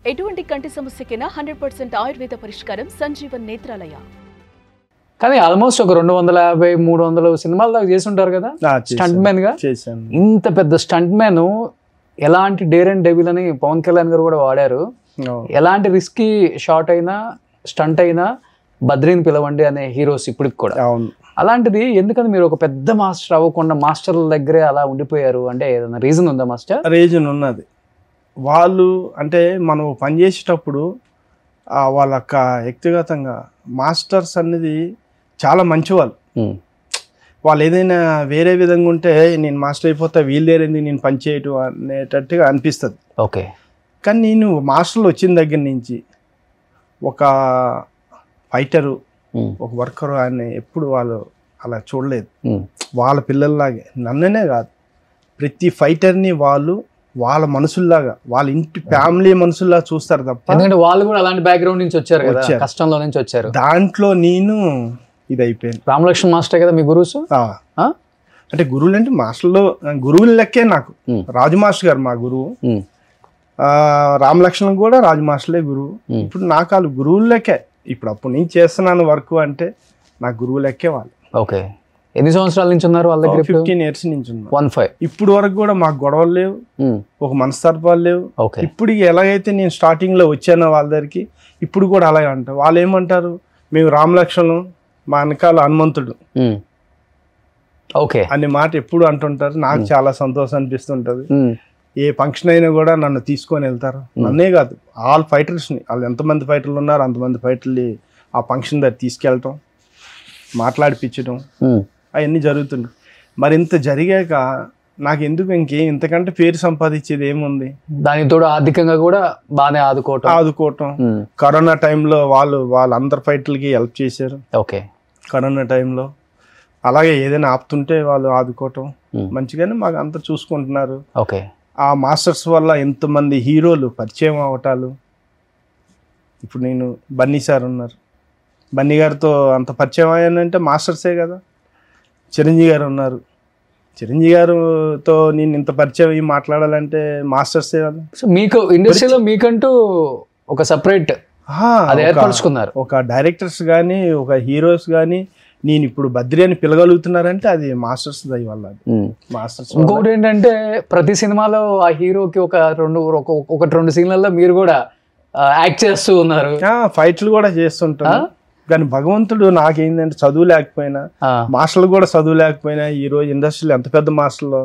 ఎటువంటి కంటి సమస్యకైనా 100% ఆయుర్వేద పరిష్కారం సంజీవన్ నేత్రాలయ. కానీ ఆల్మోస్ట్ ఒక 250-300 సినిమాల దాకా చేసి ఉంటారు కదా స్టంట్ మ్యాన్ గా. ఇంత పెద్ద స్టంట్ మ్యాన్ ఎలాంటి డేర్ అండ్ డెవిల్ అని పవన్ కళ్యాణ్ గారు కూడా వాడారు. ఎలాంటి రిస్కీ షాట్ అయినా స్టంట్ అయినా బద్రీని పిలవండి అనే హీరోస్ ఇప్పటికి కూడా. అలాంటిది ఎందుకని మీరు ఒక పెద్ద మాస్టర్ అవ్వకుండా మాస్టర్ల దగ్గరే అలా ఉండిపోయారు? అంటే ఏదైనా రీజన్ ఉందా మాస్టర్? రీజన్ ఉన్నది. వాళ్ళు అంటే మనం పనిచేసేటప్పుడు వాళ్ళ వ్యక్తిగతంగా మాస్టర్స్ అనేది చాలా మంచివాళ్ళు. వాళ్ళు ఏదైనా వేరే విధంగా ఉంటే నేను మాస్టర్ అయిపోతా వీళ్ళేరేంది నేను పని చేయటం అనేటట్టుగా అనిపిస్తుంది. ఓకే. కానీ నేను మాస్టర్లు వచ్చిన దగ్గర నుంచి ఒక ఫైటరు ఒక వర్కరు అని ఎప్పుడు వాళ్ళు అలా చూడలేదు. వాళ్ళ పిల్లల్లాగే నన్ననే కాదు ప్రతి ఫైటర్ని వాళ్ళు వాళ్ళ మనుషుల్లాగా వాళ్ళ ఇంటి ఫ్యామిలీ మనుషుల్లా చూస్తారు తప్ప. ఎందుకంటే వాళ్ళు కూడా అలాంటి బ్యాక్గ్రౌండ్ నుంచి వచ్చారు కదా, కష్టంలో నుంచి వచ్చారు. దాంట్లో నేను ఇది అయిపోయాను. రామలక్ష్మణ్ మాస్టర్ కదా మీ గురువుస్? అంటే గురువులు అంటే మాస్టర్లో గురువుల లెక్కే నాకు. రాజు మాస్టర్ గారు మా గురువు, రామలక్ష్మణ్ కూడా రాజు మాస్టర్లే గురువు. ఇప్పుడు నాకు వాళ్ళు గురువుల లెక్కే. ఇప్పుడు అప్పుడు నేను చేస్తున్నాను వర్క్ అంటే నాకు గురువు లెక్కే వాళ్ళు. ఓకే. ఎన్ని సంవత్సరాల నుంచి ఉన్నారు వాళ్ళ దగ్గర? 15 years నుంచి ఉన్నారు. 15. ఇప్పుడు వరకు కూడా మాకు గొడవలు లేవు, ఒక మనస్తత్వాలు లేవు. ఓకే. ఇప్పుడు ఎలాగైతే నేను స్టార్టింగ్ లో వచ్చానో వాళ్ళ దగ్గరికి ఇప్పుడు కూడా అలాగే అంటారు. వాళ్ళు ఏమంటారు, మేము రామలక్ష్మణులు మా వెనకాల హనుమంతుడు ఓకే అనే మాట ఎప్పుడు అంటుంటారు. నాకు చాలా సంతోషం అనిపిస్తుంటది. ఏ ఫంక్షన్ అయినా కూడా నన్ను తీసుకొని వెళ్తారు. నన్నే కాదు ఆల్ ఫైటర్స్ని, వాళ్ళు ఎంతమంది ఫైటర్లు ఉన్నారు అంతమంది ఫైటర్లు ఆ ఫంక్షన్ దగ్గర తీసుకెళ్ళటం, మాట్లాడిపించడం అవన్నీ జరుగుతుంటాయి. మరి ఇంత జరిగాక నాకు ఎందుకు ఇంతకంటే పేరు సంపాదించేది ఏముంది? దానితో ఆర్థికంగా కూడా బాగానే ఆదుకోవటం. కరోనా టైంలో వాళ్ళందరి ఫైటర్లకి హెల్ప్ చేశారు. ఓకే. కరోనా టైంలో అలాగే ఏదైనా ఆపుతుంటే వాళ్ళు ఆదుకోవటం మంచిగానే మాకు అంతా చూసుకుంటున్నారు. ఓకే. ఆ మాస్టర్స్ వల్ల ఎంతమంది హీరోలు పరిచయం అవటాలు. ఇప్పుడు నేను బన్నీ సార్ ఉన్నారు, బన్నీ గారితో అంత పరిచయం అయ్యానంటే మాస్టర్సే కదా. చిరంజీవి గారు ఉన్నారు, చిరంజీవి గారితో నేను ఇంత పరిచయం అయ్యి మాట్లాడాలంటే మాస్టర్సే కదా. సో మీకు ఇండస్ట్రీలో మీకంటూ ఒక సపరేట్ ఏర్పరచుకున్నారు. ఒక డైరెక్టర్స్ కానీ ఒక హీరోస్ కానీ నేను ఇప్పుడు బద్రి అని పిలగలుగుతున్నారంటే అది మాస్టర్స్ దయ వల్ల. మాస్టర్స్. ఇంకొకటి ఏంటంటే ప్రతి సినిమాలో ఆ హీరోకి ఒకటి రెండు సీన్లలో మీరు కూడా యాక్ట్ చేస్తూ ఉన్నారు, ఫైట్లు కూడా చేస్తుంటారు. కానీ భగవంతుడు నాకేంటంటే చదువు లేకపోయినా, మాస్టర్లు కూడా చదువు లేకపోయినా, ఈ రోజు ఇండస్ట్రీలో ఎంత పెద్ద మాస్టర్లో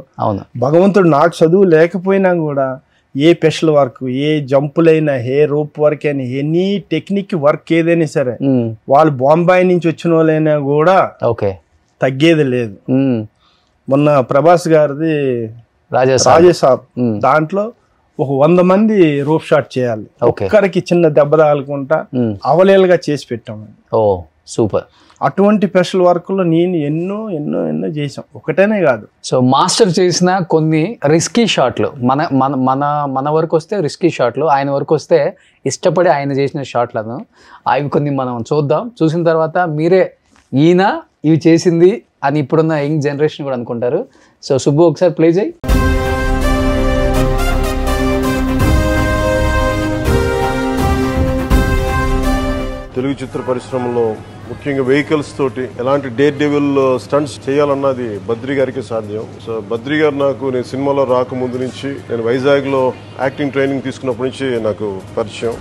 భగవంతుడు నాకు చదువు లేకపోయినా కూడా ఏ స్పెషల్ వర్క్, ఏ జంపులైనా, ఏ రోప్ వర్క్ అయినా, ఎనీ టెక్నిక్ వర్క్ ఏదైనా సరే వాళ్ళు బాంబాయి నుంచి వచ్చిన వాళ్ళైనా కూడా తగ్గేది లేదు. మొన్న ప్రభాస్ గారిది రాజేసాబ్ దాంట్లో ఒక 100 మంది రోప్ షాట్ చేయాలి, ఒక్కరికి చిన్న దెబ్బ తగలకుండా అవలేలుగా చేసి పెట్టాము. సూపర్. అటువంటి స్పెషల్ వర్క్ లో నేను ఎన్నో ఎన్నో ఎన్నో చేసాం, ఒకటేనే కాదు. సో మాస్టర్ చేసిన కొన్ని రిస్కీ షాట్లు, మన వరకు వస్తే రిస్కీ షాట్లు, ఆయన వరకు వస్తే ఇష్టపడి ఆయన చేసిన షాట్లను అవి కొన్ని మనం చూద్దాం. చూసిన తర్వాత మీరే ఈయన ఇవి చేసింది అని ఇప్పుడున్న యంగ్ జనరేషన్ కూడా అనుకుంటారు. సో సుబ్బు ఒకసారి ప్లే చేయి. తెలుగు చిత్ర పరిశ్రమలో ముఖ్యంగా వెహికల్స్ తోటి ఎలాంటి డేర్ డెవిల్ స్టంట్స్ చేయాలన్నది బద్రి గారికి సాధ్యం. సో బద్రి గారు నాకు నేను సినిమాలో రాకముందు నుంచి, నేను వైజాగ్ లో యాక్టింగ్ ట్రైనింగ్ తీసుకున్నప్పటి నుంచి నాకు పరిచయం.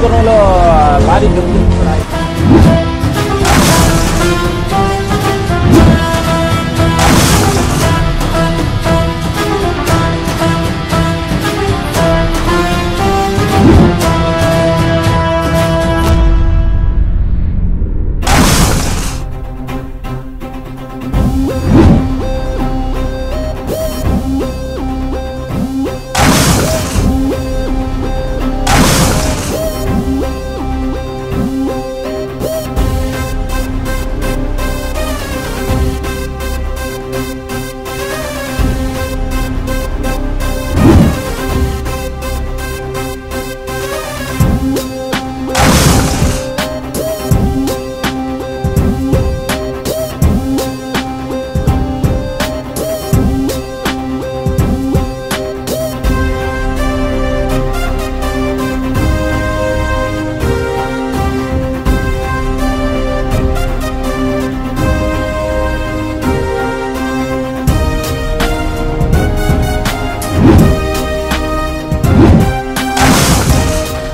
అనంతపురంలో భారీ గుర్తింపు రాయి.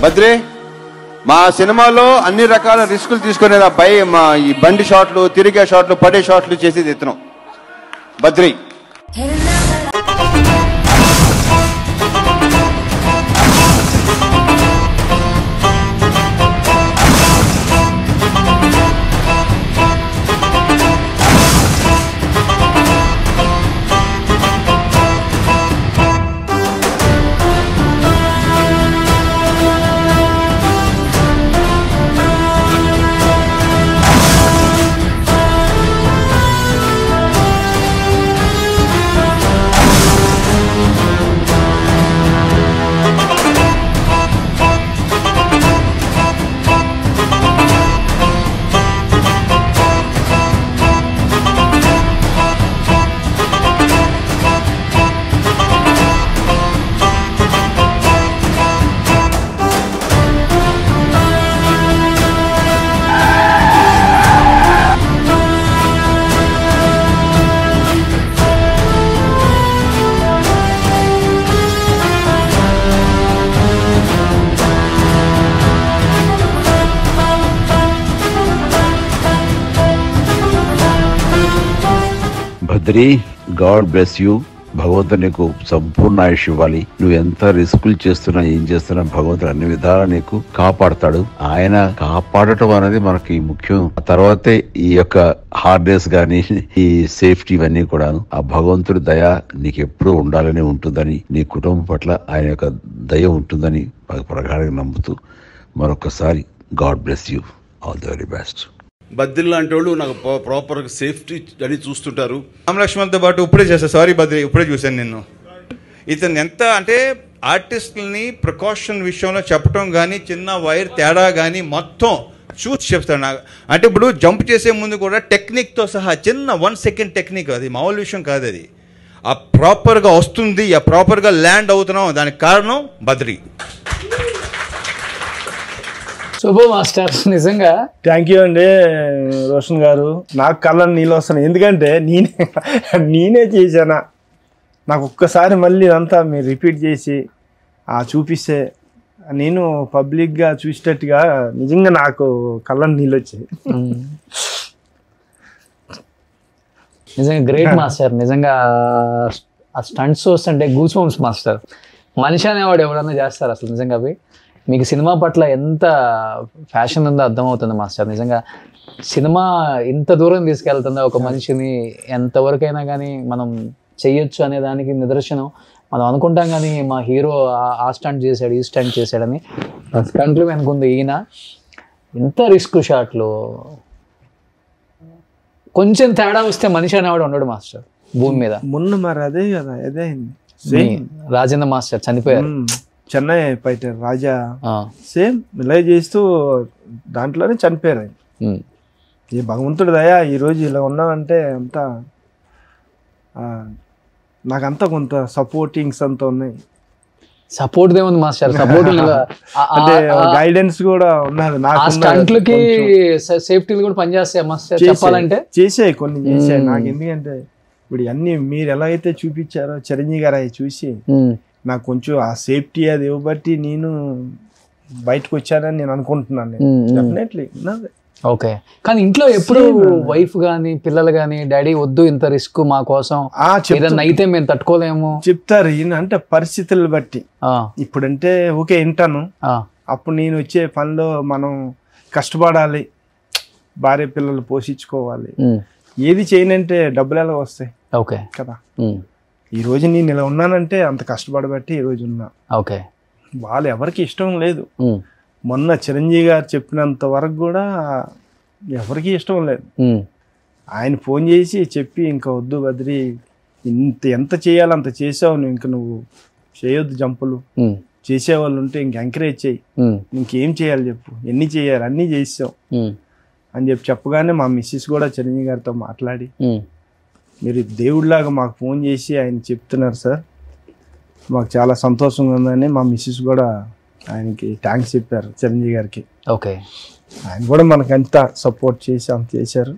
బద్రి, మా సినిమాలో అన్ని రకాల రిస్కులు తీసుకునేది అబ్బాయి. మా ఈ బండి షాట్లు, తిరిగే షాట్లు, పడే షాట్లు చేసేది ఇతను Badri. Badri, God bless you. భగవంతుడు నీకు సంపూర్ణ ఆయుష్ ఇవ్వాలి. నువ్వు ఎంత రిస్కులు చేస్తున్నా, ఏం చేస్తున్నా, భగవంతుడు అన్ని విధాలా నీకు కాపాడతాడు. ఆయన కాపాడటం అనేది మనకి ముఖ్యం. ఆ తర్వాతే ఈ యొక్క హార్డ్నెస్ గానీ, ఈ సేఫ్టీ ఇవన్నీ కూడా ఆ భగవంతుడి దయ నీకు ఎప్పుడూ ఉండాలని ఉంటుందని, నీ కుటుంబం పట్ల ఆయన యొక్క దయ ఉంటుందని ప్రగాఢంగా నమ్ముతూ మరొకసారి God bless you. All the very best. Badri లాంటి వాళ్ళు నాకు ప్రాపర్ సేఫ్టీ అని చూస్తుంటారు. రామలక్ష్మణ్తో పాటు ఇప్పుడే చేస్తాను. సారీ బద్రి, ఇప్పుడే చూశాను నిన్ను. ఇతను ఎంత అంటే ఆర్టిస్టులని ప్రికాషన్ విషయంలో చెప్పడం కానీ, చిన్న వైర్ తేడా కానీ మొత్తం చూసి చెప్తాడు నాకు. అంటే ఇప్పుడు జంప్ చేసే ముందు కూడా టెక్నిక్తో సహా చిన్న 1 సెకండ్ టెక్నిక్, అది మామూలు విషయం కాదు. అది ఆ ప్రాపర్గా వస్తుంది, ఆ ప్రాపర్గా ల్యాండ్ అవుతున్నాం, దానికి కారణం బద్రి. శుభ మాస్టర్, నిజంగా థ్యాంక్ యూ అండి రోషన్ గారు. నాకు కళ్ళని నీళ్ళు వస్తున్నాయి, ఎందుకంటే నేనే చేశానా. నాకు ఒక్కసారి మళ్ళీ అంతా మీరు రిపీట్ చేసి చూపిస్తే నేను పబ్లిక్గా చూసేటట్టుగా నిజంగా నాకు కళ్ళని నీళ్ళు వచ్చాయి. నిజంగా గ్రేట్ మాస్టర్. నిజంగా ఆ స్టంట్స్ చూస్తుంటే గూస్ బంప్స్ మాస్టర్. మనిషి అనేవాడు ఎవడన్నా చేస్తారు అసలు. నిజంగా అవి మీకు సినిమా పట్ల ఎంత ఫ్యాషన్ ఉందో అర్థమవుతుంది మాస్టర్. నిజంగా సినిమా ఇంత దూరం తీసుకెళ్తుందో ఒక మనిషిని, ఎంతవరకైనా కానీ మనం చెయ్యొచ్చు అనే దానికి నిదర్శనం. మనం అనుకుంటాం కానీ మా హీరో ఆ స్టంట్ చేశాడు, ఈ స్టంట్ చేశాడని. ఆ స్టంట్లు వెనుకుంది ఈయన. ఇంత రిస్క్ షాట్లు, కొంచెం తేడా వస్తే మనిషి అనేవాడు ఉండడు మాస్టర్ భూమి మీద. మొన్న మరి అదే కదా, అదే రాజేంద్ర మాస్టర్ చనిపోయారు. చెన్నై ఫైటర్ రాజా సేమ్ ఇలా చేస్తూ దాంట్లోనే చనిపోయారు ఆయన. ఈ భగవంతుడి దయ ఈరోజు ఇలా ఉన్నామంటే అంతా నాకంతా కొంత సపోర్టింగ్స్ అంతా ఉన్నాయి. సపోర్ట్ ఏముంది మాస్టర్, సపోర్ట్ అంటే గైడెన్స్ కూడా ఉన్నది. స్టంట్లకి సేఫ్టీలు కూడా పనిచేస్తాయి మాస్టర్ చెప్పాలంటే. చేసాయి, కొన్ని చేసాయి నాకు. ఎందుకంటే ఇప్పుడు అన్ని మీరు ఎలా అయితే చూపించారో చిరంజీవి గారు అవి చూసి నాకు కొంచెం ఆ సేఫ్టీ అది ఇవ్వబట్టి నేను బయటకు వచ్చానని నేను అనుకుంటున్నాను. డెఫినెట్లీ ఉన్నది. ఓకే, కానీ ఇంట్లో ఎప్పుడు వైఫ్ గానీ పిల్లలు గానీ డాడీ వద్దు ఇంత రిస్క్ మా కోసం, ఏదన్నా అయితే మేము తట్టుకోలేము చెప్తారు. ఈయన అంటే పరిస్థితులు బట్టి. ఇప్పుడంటే ఓకే వింటాను, అప్పుడు నేను వచ్చే పనిలో మనం కష్టపడాలి, భార్య పిల్లలు పోషించుకోవాలి, ఏది చేయనంటే డబ్బులు ఎలా వస్తాయి? ఓకే కదా. ఈ రోజు నేను ఇలా ఉన్నానంటే అంత కష్టపడబట్టి ఈ రోజు ఉన్నా. ఓకే, వాళ్ళు ఎవరికి ఇష్టం లేదు. మొన్న చిరంజీవి గారు చెప్పినంత వరకు కూడా ఎవరికి ఇష్టం లేదు. ఆయన ఫోన్ చేసి చెప్పి ఇంకా వద్దు బద్రి, ఎంత చేయాలో అంత చేసావు, ఇంక నువ్వు చేయొద్దు జంపులు, చేసేవాళ్ళు ఉంటే ఇంక ఎంకరేజ్ చేయి, ఇంకేం చేయాలి చెప్పు, ఎన్ని చేయాలి అన్నీ చేసావు అని చెప్పగానే మా మిస్సెస్ కూడా చిరంజీవి గారితో మాట్లాడి మీరు దేవుడిలాగా మాకు ఫోన్ చేసి ఆయన చెప్తున్నారు సార్, మాకు చాలా సంతోషంగా ఉందని మా మిస్సెస్ కూడా ఆయనకి థ్యాంక్స్ చెప్పారు చిరంజీవి గారికి. ఓకే, ఆయన కూడా మనకంతా సపోర్ట్ చేసి అంత చేశారు.